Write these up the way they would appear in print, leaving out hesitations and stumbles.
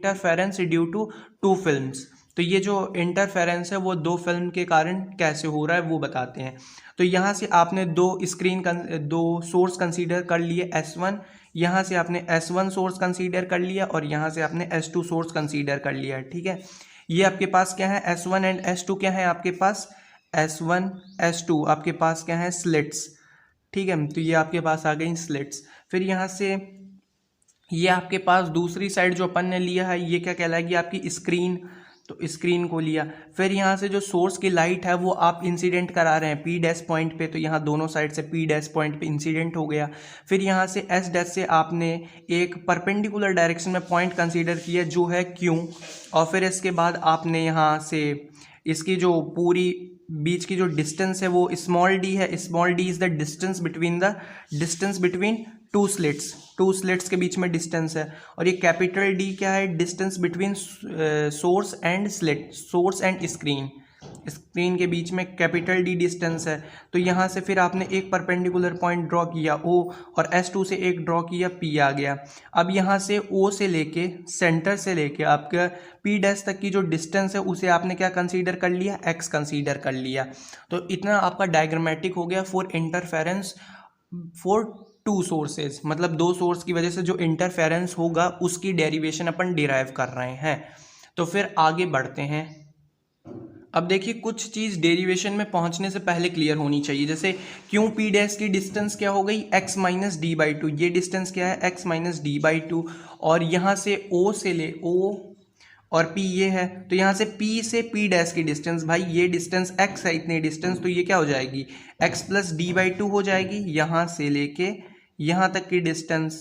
Interference due to two films. तो ये जो इंटरफेरेंस है वो दो फिल्म के कारण कैसे हो रहा है वो बताते हैं। तो यहाँ से आपने दो सोर्स कंसीडर कर लिए S1, यहाँ से आपने S1 सोर्स कंसीडर कर लिया और यहाँ से आपने S2 सोर्स कंसीडर कर लिया, ठीक है। ये आपके पास क्या है, S1 एंड S2 क्या है आपके पास, S1 S2 आपके पास क्या है, स्लिट्स, ठीक है। तो ये आपके पास आ गई स्लिट्स। फिर यहाँ से ये आपके पास दूसरी साइड जो अपन ने लिया है ये क्या कहलाएगी, आपकी स्क्रीन। तो स्क्रीन को लिया। फिर यहाँ से जो सोर्स की लाइट है वो आप इंसिडेंट करा रहे हैं पी डैश पॉइंट पे, तो यहाँ दोनों साइड से पी डैश पॉइंट पे इंसिडेंट हो गया। फिर यहाँ से एस डैश से आपने एक परपेंडिकुलर डायरेक्शन में पॉइंट कंसीडर किया जो है क्यू, और फिर इसके बाद आपने यहाँ से इसकी जो पूरी बीच की जो डिस्टेंस है वो स्मॉल डी है। Small D is the distance between two slits के बीच में डिस्टेंस है। और ये कैपिटल डी क्या है, distance between source and screen के बीच में कैपिटल डी डिस्टेंस है। तो यहाँ से फिर आपने एक परपेंडिकुलर पॉइंट ड्रॉ किया O, और S2 से एक ड्रॉ किया P आ गया। अब यहाँ से O से लेके सेंटर से लेके आपका P डैश तक की जो डिस्टेंस है उसे आपने क्या कंसीडर कर लिया, X कंसीडर कर लिया। तो इतना आपका डायग्रामेटिक हो गया for interference for two sources, मतलब दो सोर्स की वजह से जो इंटरफेरेंस होगा उसकी डेरिवेशन अपन डिराइव कर रहे हैं। तो फिर आगे बढ़ते हैं। अब देखिए कुछ चीज़ डेरिवेशन में पहुंचने से पहले क्लियर होनी चाहिए। जैसे क्यों पी डैश की डिस्टेंस क्या हो गई, x minus D by to, ये डिस्टेंस क्या है, x minus D by two. और यहाँ से O से ले O और P ये है, तो यहाँ से P से P डैश की डिस्टेंस, भाई ये डिस्टेंस x है, इतनी डिस्टेंस, तो ये क्या हो जाएगी, x plus D by to हो जाएगी यहाँ से लेके यहाँ तक की डिस्टेंस।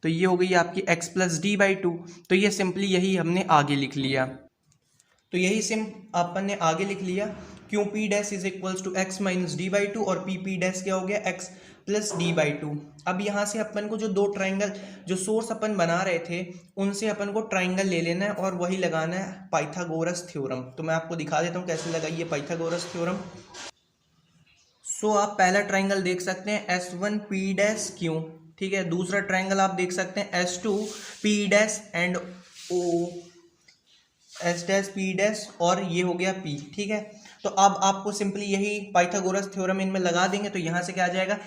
तो ये हो गई आपकी x plus D by to. तो ये सिंपली यही हमने आगे लिख लिया। तो यही सिम अपन ने आगे लिख लिया, क्यों P dash is equals to X minus D by two, और पी डैश क्या हो गया, X plus D by two. अब यहाँ से अपन को जो दो ट्राइंगल जो सोर्स अपन बना रहे थे उनसे अपन को ट्राइंगल ले लेना है और वही लगाना है पाइथागोरस थ्योरम। तो मैं आपको दिखा देता हूँ कैसे लगाइए पाइथागोरस थ्योरम। सो आप पहला ट्राइंगल देख सकते हैं S1 P डैश क्यों, ठीक है। दूसरा ट्राइंगल आप देख सकते हैं S2 P dash and O, S dash P dash, और ये हो गया P, ठीक है। तो अब आपको सिंपली यही पाइथागोरस थ्योरम इनमें लगा देंगे, तो यहाँ से क्या आ जाएगा,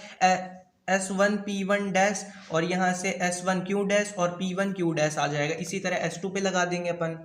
S1 P1 डैश, और यहाँ से S1 Q डैश और P1 Q डैश आ जाएगा। इसी तरह S2 पे लगा देंगे अपन।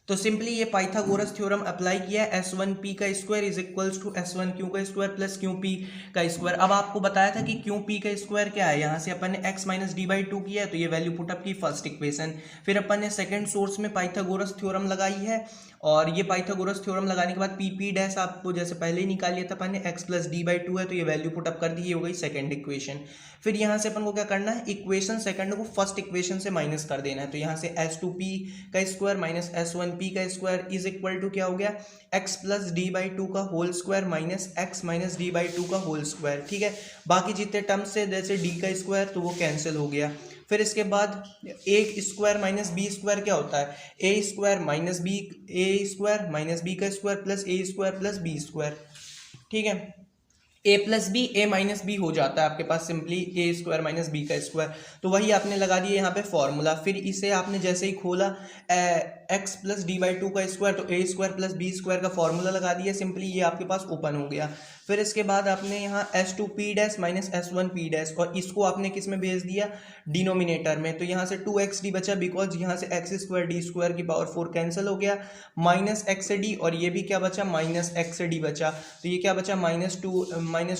तो सिंपली ये पाइथागोरस थ्योरम अप्लाई किया है, S1P का square is equals to S1Q का स्क्वायर प्लस QP का स्क्वायर। अब आपको बताया था कि QP का स्क्वायर क्या है, यहाँ से अपन ने x minus D by to किया है, तो ये वैल्यू पुटअप की फर्स्ट इक्वेशन। फिर अपन ने सेकंड सोर्स में पाइथागोरस थ्योरम लगाई है, और ये पाइथागोरस थ्योरम लगाने के बाद PP डैश आपको जैसे पहले ही निकाल लिया था अपन ने, x plus D by to है, तो ये वैल्यू पुटअप कर दी, ये हो गई सेकंड इक्वेशन। फिर यहाँ से अपन को क्या करना है, इक्वेशन सेकंड को फर्स्ट इक्वेशन से माइनस कर देना है। तो यहाँ से S2P का स्क्वायर माइनस S1P का स्क्वायर इज इक्वल टू क्या हो गया, x plus D by two का whole square minus x minus D by two का होल स्क्वायर, ठीक है। बाकी जितने टर्म्स से जैसे d का स्क्वायर तो वो कैंसिल हो गया। फिर इसके बाद a square minus b square क्या होता है, a square minus b, a square minus b का square plus a square plus b square, ठीक है। a plus b a minus b हो जाता है आपके पास simply a square minus b का स्क्वायर, तो वही आपने लगा दिया यहाँ पे फॉर्मूला। फिर इसे आपने जैसे ही खोला x plus D by two का स्क्वायर, तो ए स्क्वायर प्लस बी स्क्वायर का फॉर्मूला लगा दिया, सिंपली ये आपके पास ओपन हो गया। फिर इसके बाद आपने यहाँ S2P dash minus S1P dash, और इसको आपने किस में भेज दिया, डिनोमिनेटर में। तो यहाँ से 2xd बचा, बिकॉज यहाँ से एक्स स्क्वायर डी स्क्वायर की पावर 4 कैंसिल हो गया, माइनस एक्स डी, और ये भी क्या बचा, माइनस एक्स डी बचा। तो ये क्या बचा, माइनस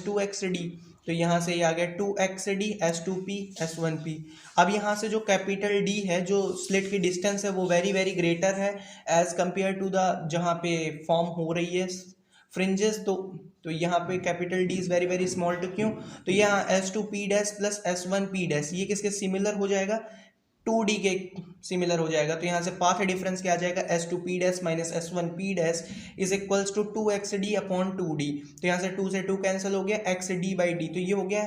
टू एक्स डी। तो यहाँ से ये आ गया 2xd S2P S1P। अब यहाँ से जो कैपिटल D है, जो स्लिट की डिस्टेंस है, वो वेरी वेरी ग्रेटर है एज कंपेयर टू द जहाँ पे फॉर्म हो रही है फ्रिंजेस। तो यहाँ पे capital D is very very small to क्यों, तो यहाँ S2P dash plus S1P dash ये किसके सिमिलर हो जाएगा, 2D के सिमिलर हो जाएगा। तो यहाँ से पाथ डिफरेंस क्या आ जाएगा, S2P dash minus S1P dash is equals to 2xd upon 2D। तो यहाँ से 2 से 2 कैंसिल हो गया, xd बाई डी, तो ये हो गया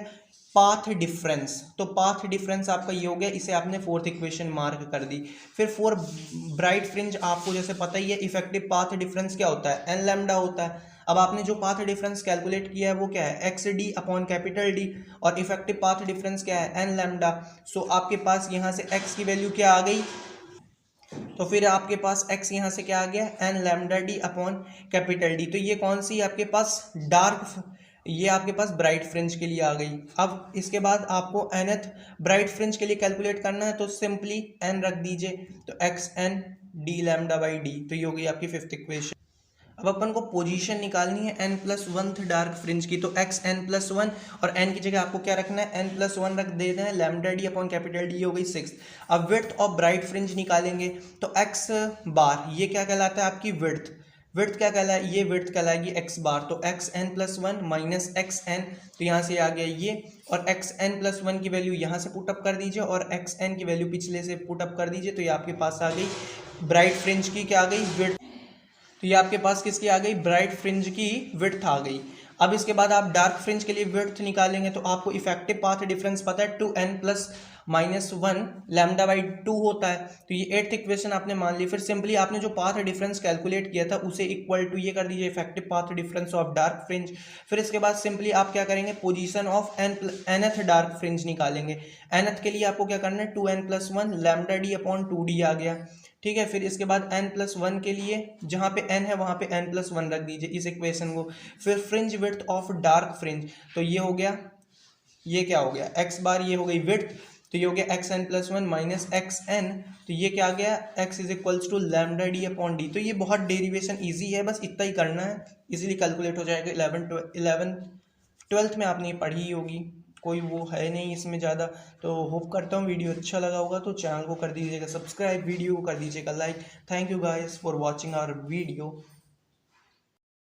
पाथ डिफरेंस। तो पाथ डिफरेंस आपका ये हो गया, इसे आपने फोर्थ इक्वेशन मार्क कर दी। फिर फॉर ब्राइट फ्रिंज आपको जैसे पता ही है इफेक्टिव पाथ डिफरेंस क्या होता है, n लैम्डा होता है। अब आपने जो पाथ डिफरेंस कैलकुलेट किया है वो क्या है, x D upon capital D, और इफेक्टिव पाथ डिफरेंस क्या है, एन लैम्डा। सो आपके पास यहाँ से एक्स की वैल्यू क्या आ गई, तो फिर आपके पास x यहाँ से क्या आ गया, N lambda D upon capital D. तो ये कौन सी आपके पास डार्क, ये आपके पास ब्राइट फ्रिंज के लिए आ गई। अब इसके बाद आपको nth ब्राइट फ्रिंज के लिए कैलकुलेट करना है, तो सिंपली n रख दीजिए, तो X N D lambda by D. तो ये हो गई आपकी फिफ्थ इक्वेशन। अब अपन को पोजीशन निकालनी है n+1th डार्क फ्रिंज की, तो एक्स n+1 और n की जगह आपको क्या रखना है, n+1 रख देना है, lambda D upon capital D हो गई 6। अब विड्थ ऑफ ब्राइट फ्रिंज निकालेंगे, तो x बार ये क्या कहलाता है आपकी विड्थ, विड्थ क्या कहलाए, ये विड्थ कहलाएगी x बार। तो x n+1 minus x N, तो यहाँ से आ गया ये, और एक्स n+1 की वैल्यू यहाँ से पुटअप कर दीजिए और एक्स एन की वैल्यू पिछले से पुटअप कर दीजिए। तो ये आपके पास आ गई ब्राइट फ्रिंज की क्या आ गई, विड्थ। तो ये आपके पास किसकी आ गई, ब्राइट फ्रिंज की विड्थ आ गई। अब इसके बाद आप डार्क फ्रिंज के लिए विड्थ निकालेंगे, तो आपको इफेक्टिव पाथ डिफरेंस पता है 2n+-1 लैम्डा बाई 2 होता है। तो ये 8th इक्वेशन आपने मान ली। फिर सिंपली आपने जो पाथ डिफरेंस कैलकुलेट किया था उसे इक्वल टू ये कर दीजिए effective path difference of dark fringe. फिर इसके बाद सिंपली आप क्या करेंगे, position of nth dark fringe निकालेंगे। nth के लिए आपको क्या करना है, 2n+1 lambda D upon 2d आ गया, ठीक है। फिर इसके बाद n+1 के लिए जहाँ पे n है वहाँ पे n+1 रख दीजिए इस इक्वेशन को। फिर fringe width of dark fringe, तो ये हो गया, ये क्या हो गया x बार, ये हो गई विड्थ, तो ये हो गया x n+1 minus x N, तो ये क्या आ गया, x is equals to lambda D upon D. तो ये बहुत डेरिवेशन ईजी है, बस इतना ही करना है, इजीली कैलकुलेट हो जाएगा। 12th में आपने पढ़ी होगी, कोई वो है नहीं इसमें ज़्यादा। तो होप करता हूँ वीडियो अच्छा लगा होगा, तो चैनल को कर दीजिएगा सब्सक्राइब, वीडियो को कर दीजिएगा like. Thank you guys for watching our video.